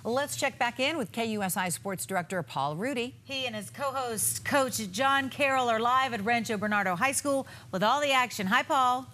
Let's check back in with KUSI Sports Director Paul Rudy. He and his co-host, Coach John Carroll, are live at Rancho Bernardo High School with all the action. Hi, Paul.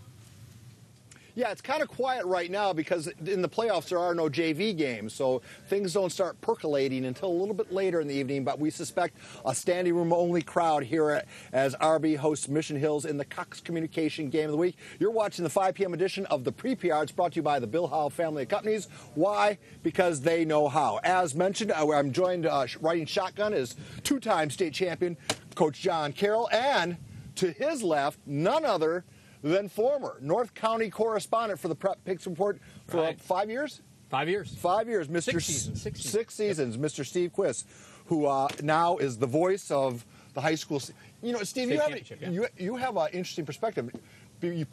Yeah, it's kind of quiet right now because in the playoffs there are no JV games, so things don't start percolating until a little bit later in the evening, but we suspect a standing room only crowd here as RB hosts Mission Hills in the Cox Communication Game of the Week. You're watching the 5 p.m. edition of the Pre-PR. It's brought to you by the Bill Howell family of companies. Why? Because they know how. As mentioned, I'm joined riding shotgun is two-time state champion Coach John Carroll, and to his left, none other than former North County correspondent for the Prep Picks Report for 5 years? 5 years. 5 years, Mr. Six seasons, Mr. Steve Quiss, who now is the voice of the high school. You know, Steve, you have an interesting perspective.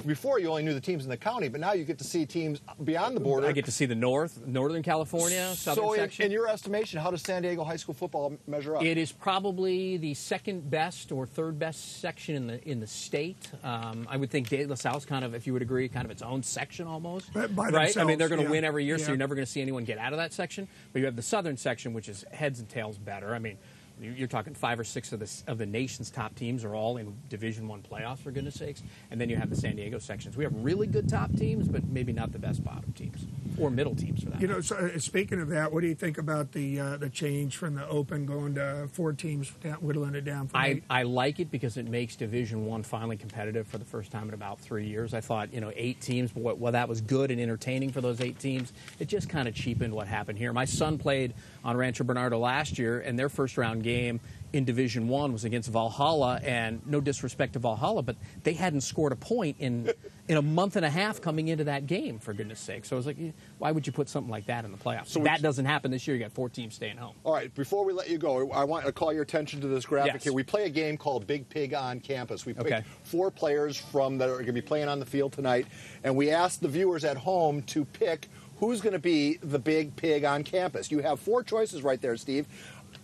Before, you only knew the teams in the county, but now you get to see teams beyond the border. I get to see the Northern California, southern section. In your estimation, how does San Diego high school football measure up? It is probably the second best or third best section in the state. I would think De La Salle's kind of, if you would agree, kind of its own section almost. Right? I mean, they're going to win every year, so you're never going to see anyone get out of that section. But you have the southern section, which is heads and tails better. I mean, you're talking 5 or 6 of the nation's top teams are all in Division I playoffs, for goodness sakes. And then you have the San Diego sections. We have really good top teams, but maybe not the best bottom teams or middle teams for that. You know, so, speaking of that, what do you think about the change from the Open going to 4 teams, whittling it down? I like it because it makes Division I finally competitive for the first time in about 3 years. I thought, 8 teams, but while that was good and entertaining for those 8 teams, it just kind of cheapened what happened here. My son played on Rancho Bernardo last year, and their first-round game in Division I was against Valhalla, and no disrespect to Valhalla, but they hadn't scored a point in a month and a half coming into that game, for goodness sake. So I was like, why would you put something like that in the playoffs? So that doesn't happen this year. You got 4 teams staying home. All right, before we let you go, I want to call your attention to this graphic here. We play a game called Big Pig on Campus. We pick 4 players that are going to be playing on the field tonight, and we ask the viewers at home to pick who's going to be the big pig on campus. You have 4 choices right there, Steve.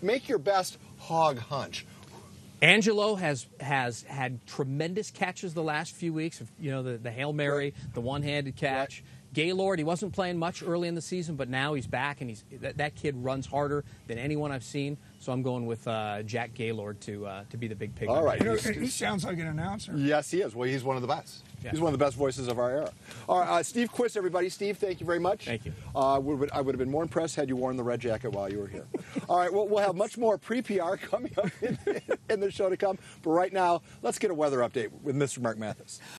Make your best hog hunch. Angelo has had tremendous catches the last few weeks. The Hail Mary, the one-handed catch. Right. Gaylord, he wasn't playing much early in the season, but now he's back, and that kid runs harder than anyone I've seen. So I'm going with Jack Gaylord to be the big pig. All right. He sounds like an announcer. Yes, he is. Well, he's one of the best. Yeah. He's one of the best voices of our era. All right, Steve Quiss, everybody. Steve, thank you very much. Thank you. I would have been more impressed had you worn the red jacket while you were here. All right, we'll have much more pre-PR coming up in the show to come. But right now, let's get a weather update with Mr. Mark Mathis.